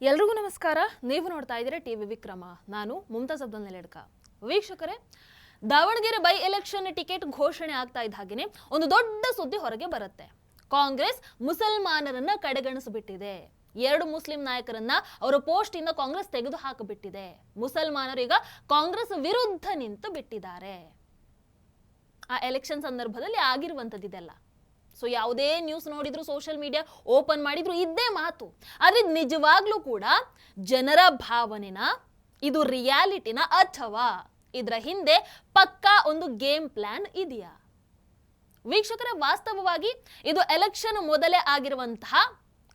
ಎಲ್ರಿಗೂ ನಮಸ್ಕಾರ. ನೀವು ನೋಡ್ತಾ ಇದ್ದೀರಾ ಟಿವಿ ವಿಕ್ರಮ. ನಾನು ಮುಮ್ತಾಜ್ ಅಬ್ದುಲ್ ನೆಲೆಡ್ಕ. ವೀಕ್ಷಕರೇ, ದಾವಣಗೆರೆ ಬೈ ಎಲೆಕ್ಷನ್ ಟಿಕೆಟ್ ಘೋಷಣೆ ಆಗ್ತಾ ಇದ್ದ ಹಾಗೆಯೇ ಒಂದು ದೊಡ್ಡ ಸುದ್ದಿ ಹೊರಗೆ ಬರುತ್ತೆ. ಕಾಂಗ್ರೆಸ್ ಮುಸಲ್ಮಾನರನ್ನ ಕಡೆಗಣಿಸಿಬಿಟ್ಟಿದೆ. 2 ಮುಸ್ಲಿಂ ನಾಯಕರನ್ನ ಅವರ ಪೋಸ್ಟ್ ಇಂದ ಕಾಂಗ್ರೆಸ್ ತೆಗೆದು ಹಾಕಿಬಿಟ್ಟಿದೆ. ಮುಸಲ್ಮಾನರು ಈಗ ಕಾಂಗ್ರೆಸ್ ವಿರುದ್ಧ ನಿಂತು ಬಿಟ್ಟಿದ್ದಾರೆ. ಆ ಎಲೆಕ್ಷನ್ ಸಂದರ್ಭದಲ್ಲಿ ಆಗಿರುವಂತದ್ದಿದೆಲ್ಲ. ಸೊ ಯಾವುದೇ ನ್ಯೂಸ್ ನೋಡಿದ್ರು, ಸೋಷಿಯಲ್ ಮೀಡಿಯಾ ಓಪನ್ ಮಾಡಿದ್ರು ಇದ್ದೇ ಮಾತು. ಆದ್ರೆ ನಿಜವಾಗ್ಲೂ ಕೂಡ ಜನರ ಭಾವನೆನ, ಇದು ರಿಯಾಲಿಟಿನ, ಅಥವಾ ಇದರ ಹಿಂದೆ ಪಕ್ಕಾ ಒಂದು ಗೇಮ್ ಪ್ಲಾನ್ ಇದೆಯಾ? ವೀಕ್ಷಕರೇ, ವಾಸ್ತವವಾಗಿ ಇದು ಎಲೆಕ್ಷನ್ ಮೊದಲೇ ಆಗಿರುವಂತಹ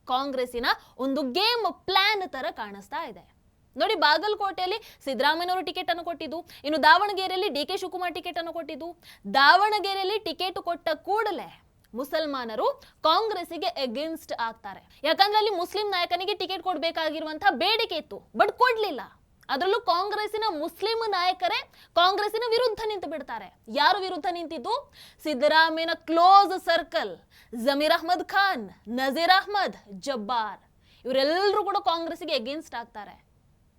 ಕಾಂಗ್ರೆಸ್ಸಿನ ಒಂದು ಗೇಮ್ ಪ್ಲಾನ್ ತರ ಕಾಣಿಸ್ತಾ ಇದೆ. ನೋಡಿ, ಬಾಗಲಕೋಟೆಯಲ್ಲಿ ಸಿದ್ದರಾಮಯ್ಯನವರು ಟಿಕೆಟ್ ಅನ್ನು ಕೊಟ್ಟಿದ್ದು, ಇನ್ನು ದಾವಣಗೆರೆಯಲ್ಲಿ ಡಿ ಕೆ ಶಿವಕುಮಾರ್ ಟಿಕೆಟ್ ಅನ್ನು ಕೊಟ್ಟಿದ್ದು. ದಾವಣಗೆರೆಯಲ್ಲಿ ಟಿಕೆಟ್ ಕೊಟ್ಟ ಕೂಡಲೇ ಮುಸಲ್ಮಾನರು ಕಾಂಗ್ರೆಸ್ಸಿಗೆ ಅಗೇನ್ಸ್ಟ್ ಆಗ್ತಾರೆ. ಯಾಕಂದ್ರೆ ಅಲ್ಲಿ ಮುಸ್ಲಿಂ ನಾಯಕನಿಗೆ ಟಿಕೆಟ್ ಕೊಡಬೇಕಾಗಿರುವಂತಹ ಬೇಡಿಕೆ ಇತ್ತು, ಬಟ್ ಕೊಡ್ಲಿಲ್ಲ. ಅದರಲ್ಲೂ ಕಾಂಗ್ರೆಸ್ಸಿನ ಮುಸ್ಲಿಂ ನಾಯಕರೇ ಕಾಂಗ್ರೆಸ್ಸಿನ ವಿರುದ್ಧ ನಿಂತು ಬಿಡ್ತಾರೆ. ಯಾರು ವಿರುದ್ಧ ನಿಂತಿದ್ದು? ಸಿದ್ದರಾಮಯ್ಯನ ಕ್ಲೋಸ್ ಸರ್ಕಲ್, ಜಮೀರ್ ಅಹ್ಮದ್ ಖಾನ್, ನಜೀರ್ ಅಹ್ಮದ್, ಜಬ್ಬಾರ್, ಇವರೆಲ್ಲರೂ ಕೂಡ ಕಾಂಗ್ರೆಸ್ಸಿಗೆ ಅಗೇನ್ಸ್ಟ್ ಆಗ್ತಾರೆ.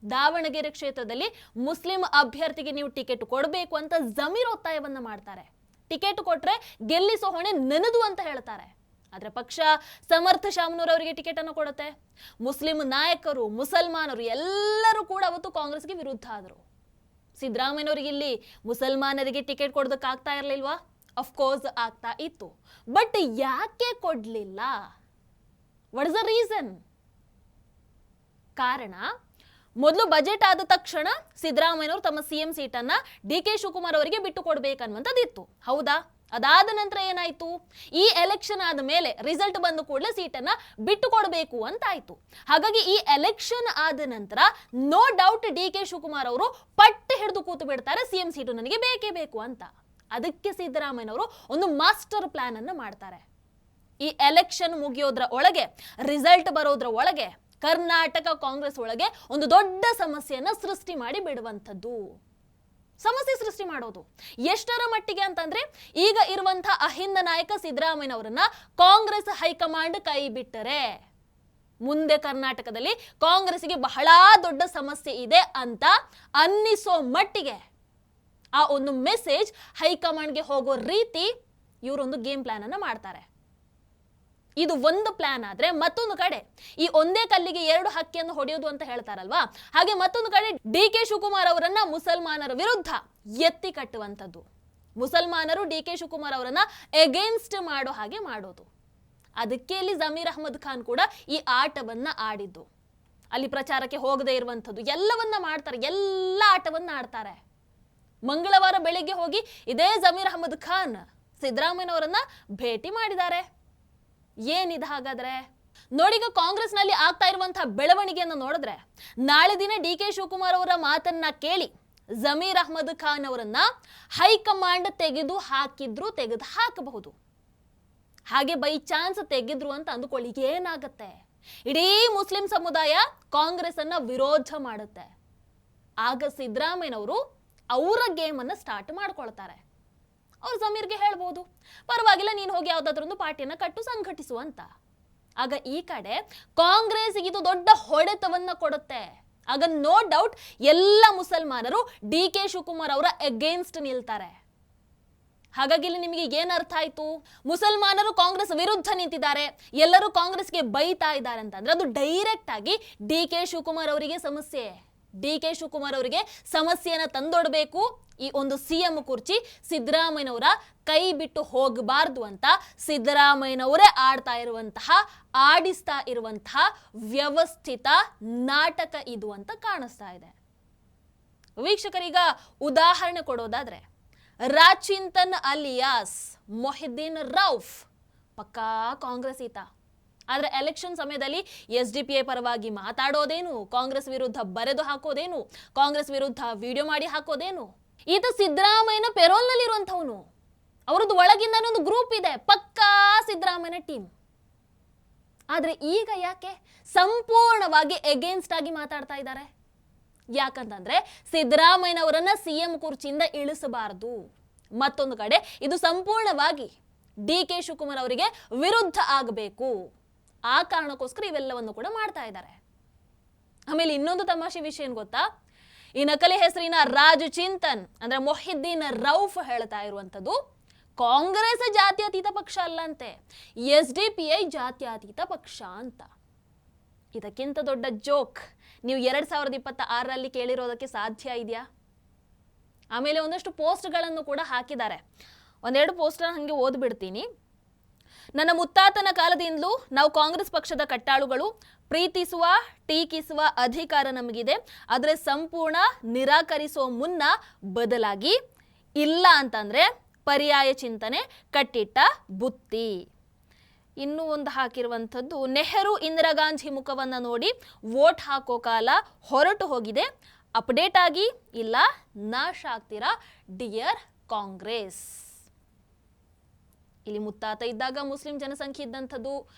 ದಾವಣಗೆರೆ ಕ್ಷೇತ್ರದಲ್ಲಿ ಮುಸ್ಲಿಂ ಅಭ್ಯರ್ಥಿಗೆ ನೀವು ಟಿಕೆಟ್ ಕೊಡಬೇಕು ಅಂತ ಜಮೀರ್ ಒತ್ತಾಯವನ್ನ ಮಾಡ್ತಾರೆ. ಟಿಕೆಟ್ ಕೊಟ್ರೆ ಗೆಲ್ಲಿಸೋ ಹೊಣೆ ನೆನದು ಅಂತ ಹೇಳ್ತಾರೆ. ಆದ್ರೆ ಪಕ್ಷ ಸಮರ್ಥ ಶಾಮನೂರ್ ಅವರಿಗೆ ಟಿಕೆಟ್ ಅನ್ನು ಕೊಡುತ್ತೆ. ಮುಸ್ಲಿಂ ನಾಯಕರು, ಮುಸಲ್ಮಾನರು ಎಲ್ಲರೂ ಕೂಡ ಅವತ್ತು ಕಾಂಗ್ರೆಸ್ಗೆ ವಿರುದ್ಧ ಆದರು. ಸಿದ್ದರಾಮಯ್ಯನವರಿಗೆ ಇಲ್ಲಿ ಮುಸಲ್ಮಾನರಿಗೆ ಟಿಕೆಟ್ ಕೊಡೋದಕ್ಕೆ ಆಗ್ತಾ ಇರಲಿಲ್ವಾ? ಅಫ್ಕೋರ್ಸ್ ಆಗ್ತಾ ಇತ್ತು. ಬಟ್ ಯಾಕೆ ಕೊಡ್ಲಿಲ್ಲ? What is the reason? ಕಾರಣ, ಮೊದಲು ಬಜೆಟ್ ಆದ ತಕ್ಷಣ ಸಿದ್ದರಾಮಯ್ಯನವರು ತಮ್ಮ ಸಿಎಂ ಸೀಟನ್ನ ಡಿ ಕೆ ಶಿವಕುಮಾರ್ ಅವರಿಗೆ ಬಿಟ್ಟು ಕೊಡ್ಬೇಕನ್ನುವಂಥದ್ದಿತ್ತು. ಹೌದಾ? ಅದಾದ ನಂತರ ಏನಾಯ್ತು? ಈ ಎಲೆಕ್ಷನ್ ಆದ ಮೇಲೆ ರಿಸಲ್ಟ್ ಬಂದ ಕೂಡಲೇ ಸೀಟನ್ನ ಬಿಟ್ಟು ಕೊಡಬೇಕು ಅಂತ ಆಯ್ತು. ಹಾಗಾಗಿ ಈ ಎಲೆಕ್ಷನ್ ಆದ ನಂತರ no doubt D K Shivakumar ಅವರು ಪಟ್ಟು ಹಿಡಿದು ಕೂತು ಬಿಡ್ತಾರೆ, ಸಿಎಂ ಸೀಟು ನನಗೆ ಬೇಕೇ ಬೇಕು ಅಂತ. ಅದಕ್ಕೆ ಸಿದ್ದರಾಮಯ್ಯನವರು ಒಂದು ಮಾಸ್ಟರ್ ಪ್ಲಾನ್ ಅನ್ನು ಮಾಡ್ತಾರೆ. ಈ ಎಲೆಕ್ಷನ್ ಮುಗಿಯೋದ್ರ ಒಳಗೆ, ರಿಸಲ್ಟ್ ಬರೋದ್ರ ಒಳಗೆ ಕರ್ನಾಟಕ ಕಾಂಗ್ರೆಸ್ ಒಳಗೆ ಒಂದು ದೊಡ್ಡ ಸಮಸ್ಯೆಯನ್ನ ಸೃಷ್ಟಿ ಮಾಡಿ ಬಿಡುವಂಥದ್ದು. ಸಮಸ್ಯೆ ಸೃಷ್ಟಿ ಮಾಡೋದು ಎಷ್ಟರ ಮಟ್ಟಿಗೆ ಅಂತಂದ್ರೆ, ಈಗ ಇರುವಂತಹ ಅಹಿಂದ ನಾಯಕ ಸಿದ್ದರಾಮಯ್ಯನವರನ್ನ ಕಾಂಗ್ರೆಸ್ ಹೈಕಮಾಂಡ್ ಕೈ ಬಿಟ್ಟರೆ ಮುಂದೆ ಕರ್ನಾಟಕದಲ್ಲಿ ಕಾಂಗ್ರೆಸ್ಗೆ ಬಹಳ ದೊಡ್ಡ ಸಮಸ್ಯೆ ಇದೆ ಅಂತ ಅನ್ನಿಸೋ ಮಟ್ಟಿಗೆ ಆ ಒಂದು ಮೆಸೇಜ್ ಹೈಕಮಾಂಡ್ಗೆ ಹೋಗೋ ರೀತಿ ಇವರೊಂದು ಗೇಮ್ ಪ್ಲಾನ್ ಅನ್ನ ಮಾಡ್ತಾರೆ. ಇದು ಒಂದು ಪ್ಲಾನ್ ಆದ್ರೆ, ಮತ್ತೊಂದು ಕಡೆ ಈ ಒಂದೇ ಕಲ್ಲಿಗೆ 2 ಹಕ್ಕಿಯನ್ನು ಹೊಡೆಯೋದು ಅಂತ ಹೇಳ್ತಾರಲ್ವಾ, ಹಾಗೆ ಮತ್ತೊಂದು ಕಡೆ ಡಿ ಕೆ ಶಿವಕುಮಾರ್ ಅವರನ್ನ ಮುಸಲ್ಮಾನರ ವಿರುದ್ಧ ಎತ್ತಿ ಕಟ್ಟುವಂಥದ್ದು, ಮುಸಲ್ಮಾನರು ಡಿ ಕೆ ಶಿವಕುಮಾರ್ ಅವರನ್ನ ಅಗೇನ್ಸ್ಟ್ ಮಾಡೋ ಹಾಗೆ ಮಾಡೋದು. ಅದಕ್ಕೆ ಇಲ್ಲಿ ಜಮೀರ್ ಅಹ್ಮದ್ ಖಾನ್ ಕೂಡ ಈ ಆಟವನ್ನ ಆಡಿದ್ದು. ಅಲ್ಲಿ ಪ್ರಚಾರಕ್ಕೆ ಹೋಗದೆ ಇರುವಂಥದ್ದು ಎಲ್ಲವನ್ನ ಮಾಡ್ತಾರೆ, ಎಲ್ಲ ಆಟವನ್ನ ಆಡ್ತಾರೆ. ಮಂಗಳವಾರ ಬೆಳಿಗ್ಗೆ ಹೋಗಿ ಇದೇ ಜಮೀರ್ ಅಹ್ಮದ್ ಖಾನ್ ಸಿದ್ದರಾಮಯ್ಯನವರನ್ನ ಭೇಟಿ ಮಾಡಿದ್ದಾರೆ. ಏನಿದೆ ಹಾಗಾದ್ರೆ? ನೋಡಿಗ ಕಾಂಗ್ರೆಸ್ನಲ್ಲಿ ಆಗ್ತಾ ಇರುವಂತಹ ಬೆಳವಣಿಗೆಯನ್ನು ನೋಡಿದ್ರೆ, ನಾಳೆ ದಿನ ಡಿ ಕೆ ಶಿವಕುಮಾರ್ ಅವರ ಮಾತನ್ನ ಕೇಳಿ ಜಮೀರ್ ಅಹ್ಮದ್ ಖಾನ್ ಅವರನ್ನ ಹೈಕಮಾಂಡ್ ತೆಗೆದು ಹಾಕಬಹುದು. ಹಾಗೆ ಬೈ ಚಾನ್ಸ್ ತೆಗೆದ್ರು ಅಂತ ಅಂದುಕೊಳ್ಳಿ, ಏನಾಗತ್ತೆ? ಇಡೀ ಮುಸ್ಲಿಂ ಸಮುದಾಯ ಕಾಂಗ್ರೆಸ್ ಅನ್ನ ವಿರೋಧ ಮಾಡುತ್ತೆ. ಆಗ ಸಿದ್ದರಾಮಯ್ಯನವರು ಅವರ ಗೇಮ್ ಅನ್ನ ಸ್ಟಾರ್ಟ್ ಮಾಡ್ಕೊಳ್ತಾರೆ. ಅವ್ರು ಜಮೀರ್ಗೆ ಹೇಳ್ಬೋದು, ಪರವಾಗಿಲ್ಲ, ನೀನು ಹೋಗಿ ಯಾವ್ದಾದ್ರೊಂದು ಪಾರ್ಟಿಯನ್ನ ಕಟ್ಟು ಸಂಘಟಿಸು ಅಂತ. ಆಗ ಈ ಕಡೆ ಕಾಂಗ್ರೆಸ್ ಇದು ದೊಡ್ಡ ಹೊಡೆತವನ್ನ ಕೊಡುತ್ತೆ. ಆಗ ನೋ ಡೌಟ್ ಎಲ್ಲ ಮುಸಲ್ಮಾನರು ಡಿ ಕೆ ಶಿವಕುಮಾರ್ ಅವರ ಅಗೇನ್ಸ್ಟ್ ನಿಲ್ತಾರೆ. ಹಾಗಾಗಿ ಇಲ್ಲಿ ನಿಮಗೆ ಏನ್ ಅರ್ಥ ಆಯ್ತು? ಮುಸಲ್ಮಾನರು ಕಾಂಗ್ರೆಸ್ ವಿರುದ್ಧ ನಿಂತಿದ್ದಾರೆ, ಎಲ್ಲರೂ ಕಾಂಗ್ರೆಸ್ಗೆ ಬೈತಾ ಇದ್ದಾರೆ ಅಂತಂದ್ರೆ ಅದು ಡೈರೆಕ್ಟ್ ಆಗಿ ಡಿ ಕೆ ಶಿವಕುಮಾರ್ ಅವರಿಗೆ ಸಮಸ್ಯೆ. ಡಿ ಕೆ ಶಿವಕುಮಾರ್ ಅವರಿಗೆ ಸಮಸ್ಯೆಯನ್ನ ತಂದೊಡ್ಬೇಕು. ಈ ಒಂದು ಸಿಎಂ ಕುರ್ಚಿ ಸಿದ್ದರಾಮಯ್ಯನವರ ಕೈ ಬಿಟ್ಟು ಹೋಗಬಾರ್ದು ಅಂತ ಸಿದ್ದರಾಮಯ್ಯನವರೇ ಆಡಿಸ್ತಾ ಇರುವಂತಹ ವ್ಯವಸ್ಥಿತ ನಾಟಕ ಇದು ಅಂತ ಕಾಣಿಸ್ತಾ ಇದೆ. ವೀಕ್ಷಕರೀಗ ಉದಾಹರಣೆ ಕೊಡೋದಾದ್ರೆ, ರಾಚಿಂತನ್ ಅಲಿಯಾಸ್ ಮೊಹಿದ್ದೀನ್ ರೌಫ್ ಪಕ್ಕಾ ಕಾಂಗ್ರೆಸ್ ಈತ. ಆದ್ರೆ ಎಲೆಕ್ಷನ್ ಸಮಯದಲ್ಲಿ SDPI ಪರವಾಗಿ ಮಾತಾಡೋದೇನು, ಕಾಂಗ್ರೆಸ್ ವಿರುದ್ಧ ಬರೆದು ಹಾಕೋದೇನು, ಕಾಂಗ್ರೆಸ್ ವಿರುದ್ಧ ವಿಡಿಯೋ ಮಾಡಿ ಹಾಕೋದೇನು. ಈತ ಸಿದ್ದರಾಮಯ್ಯನ ಪೆರೋಲ್ನಲ್ಲಿ ಇರುವಂತವನು. ಅವರದ್ದು ಒಳಗಿಂದ ಒಂದು ಗ್ರೂಪ್ ಇದೆ, ಪಕ್ಕಾ ಸಿದ್ದರಾಮಯ್ಯನ ಟೀಮ್. ಆದ್ರೆ ಈಗ ಯಾಕೆ ಸಂಪೂರ್ಣವಾಗಿ ಅಗೇನ್ಸ್ಟ್ ಆಗಿ ಮಾತಾಡ್ತಾ ಇದ್ದಾರೆ? ಯಾಕಂತಂದ್ರೆ ಸಿದ್ದರಾಮಯ್ಯನವರನ್ನ ಸಿಎಂ ಕುರ್ಚಿಯಿಂದ ಇಳಿಸಬಾರದು. ಮತ್ತೊಂದು ಕಡೆ ಇದು ಸಂಪೂರ್ಣವಾಗಿ ಡಿ ಕೆ ಶಿವಕುಮಾರ್ ಅವರಿಗೆ ವಿರುದ್ಧ ಆಗಬೇಕು. ಆ ಕಾರಣಕ್ಕೋಸ್ಕರ ಇವೆಲ್ಲವನ್ನು ಕೂಡ ಮಾಡ್ತಾ ಇದ್ದಾರೆ. ಆಮೇಲೆ ಇನ್ನೊಂದು ತಮಾಷೆ ವಿಷಯ ಏನ್ ಗೊತ್ತಾ, ಈ ನಕಲಿ ಹೆಸರಿನ ರಾಜು ಚಿಂತನ್ ಅಂದ್ರೆ ಮೊಹಿದ್ದೀನ್ ರೌಫ್ ಹೇಳ್ತಾ ಇರುವಂತದ್ದು ಕಾಂಗ್ರೆಸ್ ಜಾತ್ಯತೀತ ಪಕ್ಷ ಅಲ್ಲಂತೆ, SDPI ಜಾತ್ಯತೀತ ಪಕ್ಷ ಅಂತ. ಇದಕ್ಕಿಂತ ದೊಡ್ಡ ಜೋಕ್ ನೀವು 2026ರಲ್ಲಿ ಕೇಳಿರೋದಕ್ಕೆ ಸಾಧ್ಯ ಇದೆಯಾ? ಆಮೇಲೆ ಒಂದಷ್ಟು ಪೋಸ್ಟ್ಗಳನ್ನು ಕೂಡ ಹಾಕಿದ್ದಾರೆ. ಒಂದೆರಡು ಪೋಸ್ಟರ್ ಹಂಗೆ ಓದ್ಬಿಡ್ತೀನಿ. ನನ್ನ ಮುತ್ತಾತನ ಕಾಲದಿಂದಲೂ ನಾವು ಕಾಂಗ್ರೆಸ್ ಪಕ್ಷದ ಕಟ್ಟಾಳುಗಳು, ಪ್ರೀತಿಸುವ ಟೀಕಿಸುವ ಅಧಿಕಾರ ನಮಗಿದೆ, ಆದರೆ ಸಂಪೂರ್ಣ ನಿರಾಕರಿಸುವ ಮುನ್ನ ಬದಲಾಗಿ ಇಲ್ಲ ಅಂತಂದ್ರೆ ಪರ್ಯಾಯ ಚಿಂತನೆ ಕಟ್ಟಿಟ್ಟ ಬುತ್ತಿ. ಇನ್ನೂ ಒಂದು ಹಾಕಿರುವಂಥದ್ದು, ನೆಹರು ಇಂದಿರಾ ಗಾಂಧಿ ಮುಖವನ್ನು ನೋಡಿ ವೋಟ್ ಹಾಕೋ ಕಾಲ ಹೊರಟು ಹೋಗಿದೆ, ಅಪ್ಡೇಟ್ ಆಗಿ ಇಲ್ಲ ನಾಶ ಆಗ್ತೀರಾ ಡಿಯರ್ ಕಾಂಗ್ರೆಸ್. ಇಲ್ಲಿ ಮುತ್ತಾತ ಇದ್ದಾಗ ಮುಸ್ಲಿಂ ಜನಸಂಖ್ಯೆ ಇದ್ದಂಥದ್ದು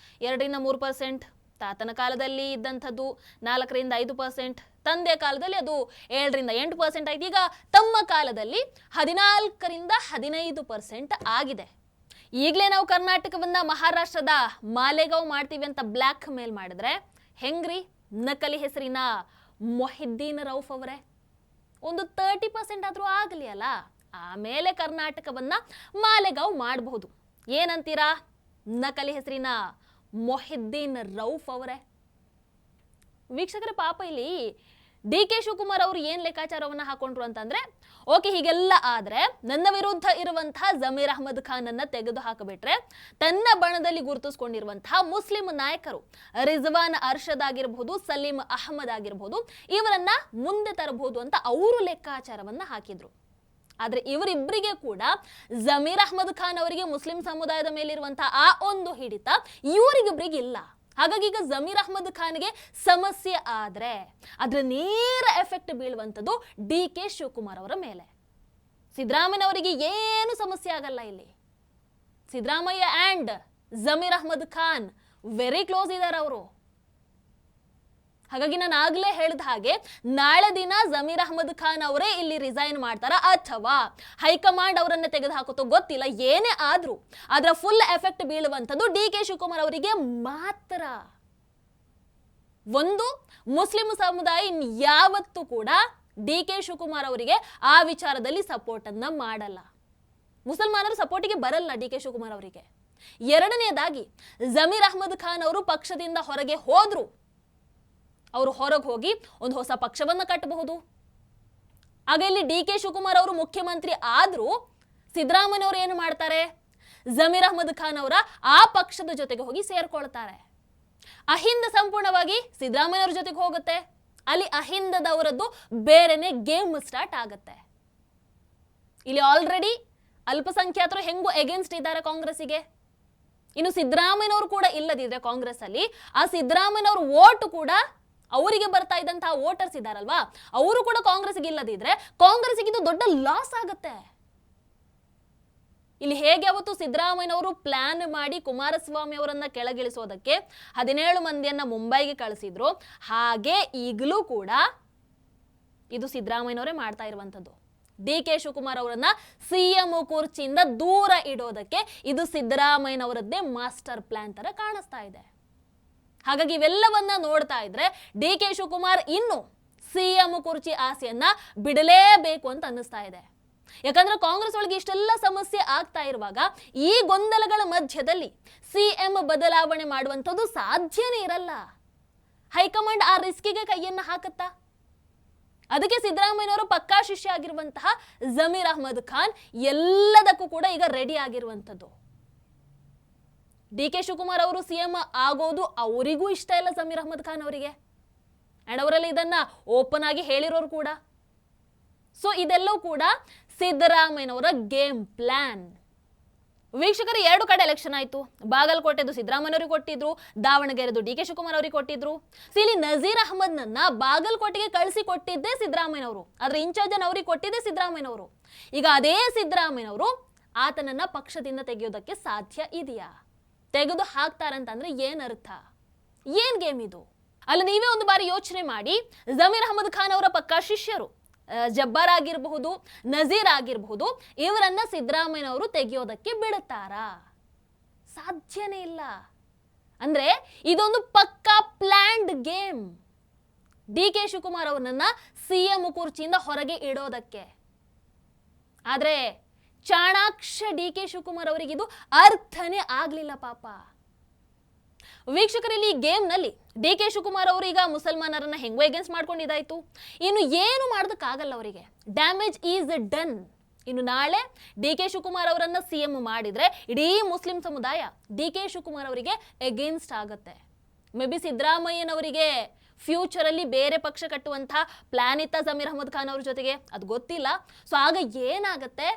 2-3%, ತಾತನ ಕಾಲದಲ್ಲಿ ಇದ್ದಂಥದ್ದು 4-5%, ತಂದೆಯ ಕಾಲದಲ್ಲಿ ಅದು 7-8% ಆಯ್ತು. ಈಗ ತಮ್ಮ ಕಾಲದಲ್ಲಿ 14-15% ಆಗಿದೆ. ಈಗಲೇ ನಾವು ಕರ್ನಾಟಕವನ್ನ ಮಹಾರಾಷ್ಟ್ರದ ಮಾಲೆಗಾಂವ್ ಮಾಡ್ತೀವಿ ಅಂತ ಬ್ಲ್ಯಾಕ್ ಮೇಲ್ ಮಾಡಿದ್ರೆ ಹೆಂಗ್ರಿ ನಕಲಿ ಹೆಸರಿನ ಮೊಹಿದ್ದೀನ್ ರೌಫ್ ಅವರೇ? ಒಂದು 30% ಆದ್ರೂ ಆಗಲಿ ಅಲ್ಲ, ಆಮೇಲೆ ಕರ್ನಾಟಕವನ್ನ ಮಾಲೆಗಾಂವ್ ಮಾಡಬಹುದು. ಏನಂತೀರಾ ನಕಲಿ ಹೆಸರಿನ ಮೊಹಿದ್ದೀನ್ ರೌಫ್ ಅವರೇ? ವೀಕ್ಷಕರ ಪಾಪ ಇಲ್ಲಿ DK ಶಿವಕುಮಾರ್ ಅವರು ಏನ್ ಲೆಕ್ಕಾಚಾರವನ್ನ ಹಾಕೊಂಡ್ರು ಅಂತಂದ್ರೆ, ಓಕೆ ಹೀಗೆಲ್ಲ ಆದ್ರೆ ನನ್ನ ವಿರುದ್ಧ ಇರುವಂತಹ ಜಮೀರ್ ಅಹ್ಮದ್ ಖಾನ್ ಅನ್ನ ತೆಗೆದು ಹಾಕಬಿಟ್ರೆ ತನ್ನ ಬಣದಲ್ಲಿ ಗುರುತಿಸಿಕೊಂಡಿರುವಂತಹ ಮುಸ್ಲಿಂ ನಾಯಕರು ರಿಜ್ವಾನ್ ಅರ್ಷದ್ ಆಗಿರಬಹುದು, ಸಲೀಂ ಅಹ್ಮದ್ ಆಗಿರಬಹುದು, ಇವರನ್ನ ಮುಂದೆ ತರಬಹುದು ಅಂತ ಅವರು ಲೆಕ್ಕಾಚಾರವನ್ನ ಹಾಕಿದ್ರು. ಆದ್ರೆ ಇವರಿಬ್ಬರಿಗೆ ಕೂಡ ಜಮೀರ್ ಅಹ್ಮದ್ ಖಾನ್ ಅವರಿಗೆ ಮುಸ್ಲಿಂ ಸಮುದಾಯದ ಮೇಲಿರುವಂತಹ ಆ ಒಂದು ಹಿಡಿತ ಇವರಿಗಿಬ್ಬರಿಗೆ ಇಲ್ಲ. ಹಾಗಾಗಿ ಈಗ ಜಮೀರ್ ಅಹ್ಮದ್ ಖಾನ್ಗೆ ಸಮಸ್ಯೆ ಆದ್ರೆ ಅದ್ರ ನೇರ ಎಫೆಕ್ಟ್ ಬೀಳುವಂಥದ್ದು DK ಶಿವಕುಮಾರ್ ಅವರ ಮೇಲೆ. ಸಿದ್ದರಾಮಯ್ಯ ಅವರಿಗೆ ಏನು ಸಮಸ್ಯೆ ಆಗಲ್ಲ. ಇಲ್ಲಿ Siddaramaiah and Zameer Ahmed Khan very close ಇದ್ದಾರೆ ಅವರು. ಹಾಗಾಗಿ ನಾನು ಆಗ್ಲೇ ಹೇಳಿದ ಹಾಗೆ ನಾಳೆ ದಿನ ಜಮೀರ್ ಅಹ್ಮದ್ ಖಾನ್ ಅವರೇ ಇಲ್ಲಿ ರಿಸೈನ್ ಮಾಡ್ತಾರ ಅಥವಾ ಹೈಕಮಾಂಡ್ ಅವರನ್ನ ತೆಗೆದು ಹಾಕುತ್ತೋ ಗೊತ್ತಿಲ್ಲ. ಏನೇ ಆದ್ರೂ ಅದರ ಫುಲ್ ಎಫೆಕ್ಟ್ ಬೀಳುವಂಥದ್ದು DK ಶಿವಕುಮಾರ್ ಅವರಿಗೆ ಮಾತ್ರ. ಒಂದು ಮುಸ್ಲಿಂ ಸಮುದಾಯ ಯಾವತ್ತೂ ಕೂಡ DK ಶಿವಕುಮಾರ್ ಅವರಿಗೆ ಆ ವಿಚಾರದಲ್ಲಿ ಸಪೋರ್ಟ್ ಅನ್ನ ಮಾಡಲ್ಲ. ಮುಸಲ್ಮಾನರು ಸಪೋರ್ಟಿಗೆ ಬರಲ್ಲ DK ಶಿವಕುಮಾರ್ ಅವರಿಗೆ. ಎರಡನೇದಾಗಿ ಜಮೀರ್ ಅಹ್ಮದ್ ಖಾನ್ ಅವರು ಪಕ್ಷದಿಂದ ಹೊರಗೆ ಹೋದ್ರು, ಅವರು ಹೊರಗೆ ಹೋಗಿ ಒಂದು ಹೊಸ ಪಕ್ಷವನ್ನ ಕಟ್ಟಬಹುದು. ಆಗ ಇಲ್ಲಿ DK ಶಿವಕುಮಾರ್ ಅವರು ಮುಖ್ಯಮಂತ್ರಿ ಆದ್ರೂ ಸಿದ್ದರಾಮಯ್ಯ ಅವರು ಏನು ಮಾಡ್ತಾರೆ, ಜಮೀರ್ ಅಹ್ಮದ್ ಖಾನ್ ಅವರ ಆ ಪಕ್ಷದ ಜೊತೆಗೆ ಹೋಗಿ ಸೇರ್ಕೊಳ್ತಾರೆ. ಅಹಿಂದ ಸಂಪೂರ್ಣವಾಗಿ ಸಿದ್ದರಾಮಯ್ಯ ಅವ್ರ ಜೊತೆಗೆ ಹೋಗುತ್ತೆ. ಅಲ್ಲಿ ಅಹಿಂದದವರದ್ದು ಬೇರೆನೆ ಗೇಮ್ ಸ್ಟಾರ್ಟ್ ಆಗುತ್ತೆ. ಇಲ್ಲಿ ಆಲ್ರೆಡಿ ಅಲ್ಪಸಂಖ್ಯಾತರು ಹೆಂಗು ಎಗೇನ್ಸ್ಟ್ ಇದ್ದಾರೆ ಕಾಂಗ್ರೆಸ್ಸಿಗೆ. ಇನ್ನು ಸಿದ್ದರಾಮಯ್ಯನವರು ಕೂಡ ಇಲ್ಲದಿದ್ರೆ ಕಾಂಗ್ರೆಸ್ ಅಲ್ಲಿ ಆ ಸಿದ್ದರಾಮಯ್ಯನವ್ರ ವೋಟ್ ಕೂಡ ಅವರಿಗೆ ಬರ್ತಾ ಇದ್ದಂತಹ ವೋಟರ್ಸ್ ಇದ್ದಾರಲ್ವಾ, ಅವರು ಕೂಡ ಕಾಂಗ್ರೆಸ್ಗೆ ಇಲ್ಲದಿದ್ರೆ ಕಾಂಗ್ರೆಸ್ಗೆ ಇದು ದೊಡ್ಡ ಲಾಸ್ ಆಗುತ್ತೆ. ಇಲ್ಲಿ ಹೇಗೆ ಅವತ್ತು ಸಿದ್ದರಾಮಯ್ಯನವರು ಪ್ಲಾನ್ ಮಾಡಿ ಕುಮಾರಸ್ವಾಮಿ ಅವರನ್ನ ಕೆಳಗಿಳಿಸೋದಕ್ಕೆ 17 ಮಂದಿಯನ್ನ ಮುಂಬೈಗೆ ಕಳಿಸಿದ್ರು, ಹಾಗೆ ಈಗಲೂ ಕೂಡ ಇದು ಸಿದ್ದರಾಮಯ್ಯನವರೇ ಮಾಡ್ತಾ ಇರುವಂತದ್ದು. DK ಶಿವಕುಮಾರ್ ಅವರನ್ನ CM ಕುರ್ಚಿಯಿಂದ ದೂರ ಇಡೋದಕ್ಕೆ ಇದು ಸಿದ್ದರಾಮಯ್ಯನವರದ್ದೇ ಮಾಸ್ಟರ್ ಪ್ಲಾನ್ ತರ ಕಾಣಿಸ್ತಾ ಇದೆ. ಹಾಗಾಗಿ ಇವೆಲ್ಲವನ್ನ ನೋಡ್ತಾ ಇದ್ರೆ DK ಶಿವಕುಮಾರ್ ಇನ್ನು CM ಕುರ್ಚಿ ಆಸೆಯನ್ನ ಬಿಡಲೇಬೇಕು ಅಂತ ಅನ್ನಿಸ್ತಾ ಇದೆ. ಯಾಕಂದ್ರೆ ಕಾಂಗ್ರೆಸ್ ಒಳಗೆ ಇಷ್ಟೆಲ್ಲ ಸಮಸ್ಯೆ ಆಗ್ತಾ ಇರುವಾಗ ಈ ಗೊಂದಲಗಳ ಮಧ್ಯದಲ್ಲಿ CM ಬದಲಾವಣೆ ಮಾಡುವಂಥದ್ದು ಸಾಧ್ಯನೇ ಇರಲ್ಲ. ಹೈಕಮಾಂಡ್ ಆ ರಿಸ್ಕಿಗೆ ಕೈಯನ್ನ ಹಾಕತ್ತಾ? ಅದಕ್ಕೆ ಸಿದ್ದರಾಮಯ್ಯನವರು ಪಕ್ಕಾ ಶಿಷ್ಯ ಆಗಿರುವಂತಹ ಜಮೀರ್ ಅಹ್ಮದ್ ಖಾನ್ ಎಲ್ಲದಕ್ಕೂ ಕೂಡ ಈಗ ರೆಡಿ ಆಗಿರುವಂಥದ್ದು. DK ಶಿವಕುಮಾರ್ ಅವರು CM ಆಗೋದು ಅವರಿಗೂ ಇಷ್ಟ ಇಲ್ಲ ಜಮೀರ್ ಅಹ್ಮದ್ ಖಾನ್ ಅವರಿಗೆ. ಅಂಡ್ ಅವರಲ್ಲಿ ಇದನ್ನ ಓಪನ್ ಆಗಿ ಹೇಳಿರೋರು ಕೂಡ. ಸೊ ಇದೆಲ್ಲವೂ ಕೂಡ ಸಿದ್ದರಾಮಯ್ಯನವರ ಗೇಮ್ ಪ್ಲಾನ್. ವೀಕ್ಷಕರು 2 ಕಡೆ ಎಲೆಕ್ಷನ್ ಆಯ್ತು. ಬಾಗಲಕೋಟೆದು ಸಿದ್ದರಾಮಯ್ಯನವರಿಗೆ ಕೊಟ್ಟಿದ್ರು, ದಾವಣಗೆರೆದು DK ಶಿವಕುಮಾರ್ ಅವರಿಗೆ ಕೊಟ್ಟಿದ್ರು. ಇಲ್ಲಿ ನಜೀರ್ ಅಹ್ಮದ್ ನನ್ನ ಬಾಗಲಕೋಟೆಗೆ ಕಳಿಸಿ ಕೊಟ್ಟಿದ್ದೇ ಸಿದ್ದರಾಮಯ್ಯನವರು, ಅದ್ರ ಇನ್ಚಾರ್ಜ್ ಅವರಿಗೆ ಕೊಟ್ಟಿದ್ದೇ ಸಿದ್ದರಾಮಯ್ಯನವರು. ಈಗ ಅದೇ ಸಿದ್ದರಾಮಯ್ಯನವರು ಆತನನ್ನ ಪಕ್ಷದಿಂದ ತೆಗೆಯೋದಕ್ಕೆ ಸಾಧ್ಯ ಇದೆಯಾ? ತೆಗೆದು ಹಾಕ್ತಾರಂತಂದ್ರೆ ಏನ್ ಅರ್ಥ? ಏನ್ ಗೇಮ್ ಇದು? ಅಲ್ಲ ನೀವೇ ಒಂದು ಬಾರಿ ಯೋಚನೆ ಮಾಡಿ. ಜಮೀರ್ ಅಹ್ಮದ್ ಖಾನ್ ಅವರ ಪಕ್ಕಾ ಶಿಷ್ಯರು ಜಬ್ಬಾರ್ ಆಗಿರಬಹುದು, ನಜೀರ್ ಆಗಿರಬಹುದು, ಇವರನ್ನ ಸಿದ್ದರಾಮಯ್ಯನವರು ತೆಗೆಯೋದಕ್ಕೆ ಬಿಡುತ್ತಾರಾ? ಸಾಧ್ಯನೇ ಇಲ್ಲ. ಅಂದ್ರೆ ಇದೊಂದು ಪಕ್ಕಾ ಪ್ಲಾನ್ಡ್ ಗೇಮ್. ಡಿ.ಕೆ. ಶಿವಕುಮಾರ್ ಅವರನ್ನ ಸಿಎಂ ಕುರ್ಚಿಯಿಂದ ಹೊರಗೆ ಇಡೋದಕ್ಕೆ. ಆದ್ರೆ ಚಾಣಾಕ್ಷ ಡಿ.ಕೆ. ಶಿವಕುಮಾರ್ ಅವರಿಗೆ ಇದು ಅರ್ಥನೇ ಆಗ್ಲಿಲ್ಲ ಪಾಪ. ವೀಕ್ಷಕರಲ್ಲಿ ಈ ಗೇಮ್ನಲ್ಲಿ ಡಿ.ಕೆ. ಶಿವಕುಮಾರ್ ಅವರು ಈಗ ಮುಸಲ್ಮಾನರನ್ನ ಹೆಂಗೋ ಎಗೇನ್ಸ್ಟ್ ಮಾಡ್ಕೊಂಡಿದ್ದಾಯ್ತು. ಇನ್ನು ಏನು ಮಾಡೋದಕ್ಕಾಗಲ್ಲ ಅವರಿಗೆ. Damage is done. ಇನ್ನು ನಾಳೆ ಡಿ.ಕೆ. ಶಿವಕುಮಾರ್ ಅವರನ್ನ ಸಿಎಂ ಮಾಡಿದ್ರೆ ಇಡೀ ಮುಸ್ಲಿಂ ಸಮುದಾಯ ಡಿ.ಕೆ. ಶಿವಕುಮಾರ್ ಅವರಿಗೆ ಎಗೇನ್ಸ್ಟ್ ಆಗತ್ತೆ. ಮೇ ಬಿ ಸಿದ್ದರಾಮಯ್ಯನವರಿಗೆ ಫ್ಯೂಚರ್ ಅಲ್ಲಿ ಬೇರೆ ಪಕ್ಷ ಕಟ್ಟುವಂತಹ ಪ್ಲಾನ್ ಇತ್ತ ಜಮೀರ್ ಅಹಮದ್ ಖಾನ್ ಅವ್ರ ಜೊತೆಗೆ, ಅದು ಗೊತ್ತಿಲ್ಲ. ಸೊ ಆಗ ಏನಾಗತ್ತೆ,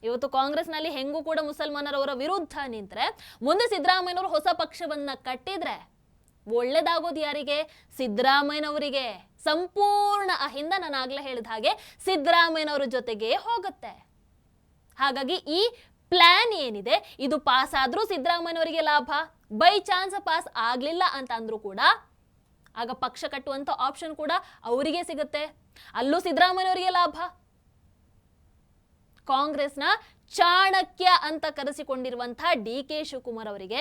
ಇವತ್ತು ಕಾಂಗ್ರೆಸ್ನಲ್ಲಿ ಹೆಂಗೂ ಕೂಡ ಮುಸಲ್ಮಾನರವರ ವಿರುದ್ಧ ನಿಂತ್ರೆ ಮುಂದೆ ಸಿದ್ದರಾಮಯ್ಯನವರು ಹೊಸ ಪಕ್ಷವನ್ನ ಕಟ್ಟಿದ್ರೆ ಒಳ್ಳೇದಾಗೋದು ಯಾರಿಗೆ? ಸಿದ್ದರಾಮಯ್ಯನವರಿಗೆ. ಸಂಪೂರ್ಣ ಅಹಿಂದ ನಾನು ಆಗ್ಲೇ ಹೇಳಿದ ಹಾಗೆ ಸಿದ್ದರಾಮಯ್ಯನವರ ಜೊತೆಗೆ ಹೋಗುತ್ತೆ. ಹಾಗಾಗಿ ಈ ಪ್ಲಾನ್ ಏನಿದೆ ಇದು ಪಾಸ್ ಆದ್ರೂ ಸಿದ್ದರಾಮಯ್ಯನವರಿಗೆ ಲಾಭ, ಬೈ ಚಾನ್ಸ್ ಪಾಸ್ ಆಗ್ಲಿಲ್ಲ ಅಂತ ಅಂದ್ರೂ ಕೂಡ ಆಗ ಪಕ್ಷ ಕಟ್ಟುವಂತ ಆಪ್ಷನ್ ಕೂಡ ಅವರಿಗೆ ಸಿಗುತ್ತೆ, ಅಲ್ಲೂ ಸಿದ್ದರಾಮಯ್ಯನವರಿಗೆ ಲಾಭ. ಕಾಂಗ್ರೆಸ್ನ ಚಾಣಕ್ಯ ಅಂತ ಕರೆಸಿಕೊಂಡಿರುವಂತಹ ಡಿ.ಕೆ. ಶಿವಕುಮಾರ್ ಅವರಿಗೆ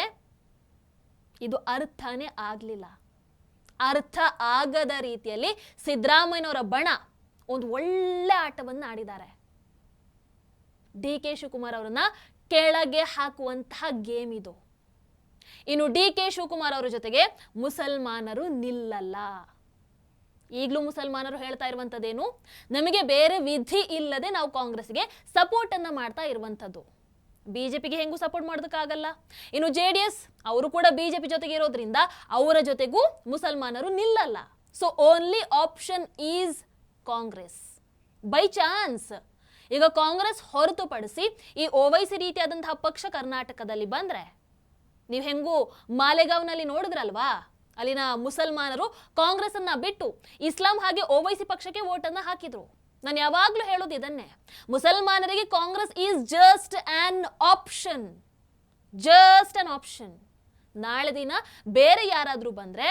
ಇದು ಅರ್ಥನೇ ಆಗ್ಲಿಲ್ಲ. ಅರ್ಥ ಆಗದ ರೀತಿಯಲ್ಲಿ ಸಿದ್ದರಾಮಯ್ಯನವರ ಬಣ ಒಂದು ಒಳ್ಳೆ ಆಟವನ್ನು ಆಡಿದ್ದಾರೆ. ಡಿ.ಕೆ. ಶಿವಕುಮಾರ್ ಅವರನ್ನ ಕೆಳಗೆ ಹಾಕುವಂತಹ ಗೇಮ್ ಇದು. ಇನ್ನು ಡಿ.ಕೆ. ಶಿವಕುಮಾರ್ ಅವರ ಜೊತೆಗೆ ಮುಸಲ್ಮಾನರು ನಿಲ್ಲಲ್ಲ. ಈಗಲೂ ಮುಸಲ್ಮಾನರು ಹೇಳ್ತಾ ಇರುವಂತದ್ದೇನು, ನಮಗೆ ಬೇರೆ ವಿಧಿ ಇಲ್ಲದೆ ನಾವು ಕಾಂಗ್ರೆಸ್ಗೆ ಸಪೋರ್ಟ್ ಅನ್ನ ಮಾಡ್ತಾ ಇರುವಂತದ್ದು. ಬಿಜೆಪಿಗೆ ಹೆಂಗೂ ಸಪೋರ್ಟ್ ಮಾಡೋದಕ್ಕಾಗಲ್ಲ. ಇನ್ನು JDS ಅವರು ಕೂಡ ಬಿಜೆಪಿ ಜೊತೆಗೆ ಇರೋದ್ರಿಂದ ಅವರ ಜೊತೆಗೂ ಮುಸಲ್ಮಾನರು ನಿಲ್ಲಲ್ಲ. So only option is Congress. By chance ಈಗ ಕಾಂಗ್ರೆಸ್ ಹೊರತುಪಡಿಸಿ ಈ OWೈಸಿ ರೀತಿಯಾದಂತಹ ಪಕ್ಷ ಕರ್ನಾಟಕದಲ್ಲಿ ಬಂದ್ರೆ, ನೀವು ಹೆಂಗೂ ಮಾಲೆಗಾವ್ನಲ್ಲಿ ನೋಡಿದ್ರಲ್ವಾ, ಅಲ್ಲಿನ ಮುಸಲ್ಮಾನರು ಕಾಂಗ್ರೆಸ್ ಅನ್ನ ಬಿಟ್ಟು ಇಸ್ಲಾಂ ಹಾಗೆ OWೈಸಿ ಪಕ್ಷಕ್ಕೆ ವೋಟ್ ಅನ್ನ ಹಾಕಿದ್ರು. ನಾನು ಯಾವಾಗ್ಲೂ ಹೇಳೋದು ಇದನ್ನೇ, ಮುಸಲ್ಮಾನರಿಗೆ Congress is just an option, just an option. ನಾಳೆ ದಿನ ಬೇರೆ ಯಾರಾದ್ರೂ ಬಂದ್ರೆ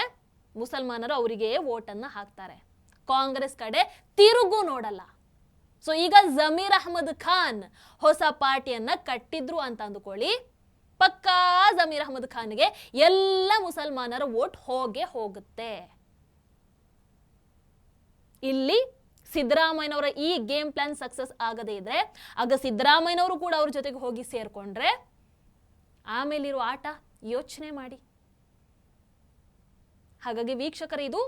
ಮುಸಲ್ಮಾನರು ಅವರಿಗೆ ವೋಟ್ ಅನ್ನ ಹಾಕ್ತಾರೆ, ಕಾಂಗ್ರೆಸ್ ಕಡೆ ತಿರುಗು ನೋಡಲ್ಲ. ಸೊ ಈಗ ಜಮೀರ್ ಅಹಮದ್ ಖಾನ್ ಹೊಸ ಪಾರ್ಟಿಯನ್ನ ಕಟ್ಟಿದ್ರು ಅಂತ ಅಂದುಕೊಳ್ಳಿ, ಪಕ್ಕಾ ಜಮೀರ್ ಅಹಮದ್ ಖಾನ್ಗೆ ಎಲ್ಲ ಮುಸಲ್ಮಾನರ ವೋಟ್ ಹೋಗೇ ಹೋಗುತ್ತೆ. ಇಲ್ಲಿ ಸಿದ್ದರಾಮಯ್ಯನವರ ಈ ಗೇಮ್ ಪ್ಲಾನ್ ಸಕ್ಸಸ್ ಆಗದೇ ಇದ್ರೆ ಆಗ ಸಿದ್ದರಾಮಯ್ಯನವರು ಕೂಡ ಅವ್ರ ಜೊತೆಗೆ ಹೋಗಿ ಸೇರ್ಕೊಂಡ್ರೆ ಆಮೇಲಿರೋ ಆಟ ಯೋಚನೆ ಮಾಡಿ. ಹಾಗಾಗಿ ವೀಕ್ಷಕರು, ಇದು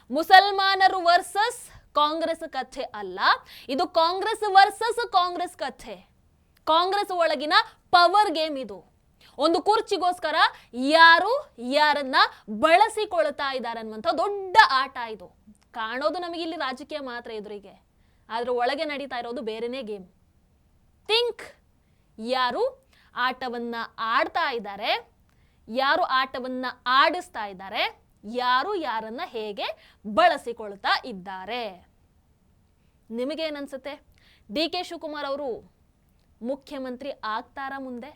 ಮುಸಲ್ಮಾನರು ವರ್ಸಸ್ ಕಾಂಗ್ರೆಸ್ ಕಥೆ ಅಲ್ಲ, ಇದು ಕಾಂಗ್ರೆಸ್ ವರ್ಸಸ್ ಕಾಂಗ್ರೆಸ್ ಕಥೆ. ಕಾಂಗ್ರೆಸ್ ಒಳಗಿನ ಪವರ್ ಗೇಮ್ ಇದು. ಒಂದು ಕುರ್ಚಿಗೋಸ್ಕರ ಯಾರು ಯಾರನ್ನ ಬಳಸಿಕೊಳ್ತಾ ಇದ್ದಾರೆ ಅನ್ನುವಂಥ ದೊಡ್ಡ ಆಟ ಇದು. ಕಾಣೋದು ನಮಗೆ ಇಲ್ಲಿ ರಾಜಕೀಯ ಮಾತ್ರ ಎದುರಿಗೆ, ಆದ್ರೆ ಒಳಗೆ ನಡೀತಾ ಇರೋದು ಬೇರೆನೇ ಗೇಮ್. ಥಿಂಕ್, ಯಾರು ಆಟವನ್ನ ಆಡ್ತಾ ಇದ್ದಾರೆ, ಯಾರು ಆಟವನ್ನ ಆಡಿಸ್ತಾ ಇದ್ದಾರೆ, ಯಾರು ಯಾರನ್ನ ಹೇಗೆ ಬಳಸಿಕೊಳ್ತಾ ಇದ್ದಾರೆ. ನಿಮಗೇನನ್ಸುತ್ತೆ? ಡಿ.ಕೆ. ಶಿವಕುಮಾರ್ ಅವರು ಮುಖ್ಯಮಂತ್ರಿ ಆಗ್ತಾರಾ ಮುಂದೆ?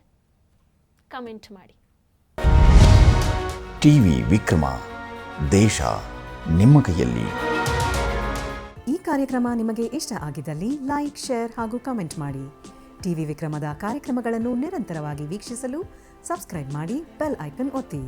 ಕಮೆಂಟ್ ಮಾಡಿ. ಟಿವಿ ವಿಕ್ರಮ, ದೇಶ ನಿಮ್ಮ ಕೈಯಲ್ಲಿ. ಈ ಕಾರ್ಯಕ್ರಮ ನಿಮಗೆ ಇಷ್ಟ ಆಗಿದ್ದಲ್ಲಿ ಲೈಕ್, ಶೇರ್ ಹಾಗೂ ಕಮೆಂಟ್ ಮಾಡಿ. ಟಿವಿ ವಿಕ್ರಮದ ಕಾರ್ಯಕ್ರಮಗಳನ್ನು ನಿರಂತರವಾಗಿ ವೀಕ್ಷಿಸಲು ಸಬ್ಸ್ಕ್ರೈಬ್ ಮಾಡಿ, ಬೆಲ್ ಐಕನ್ ಒತ್ತಿ.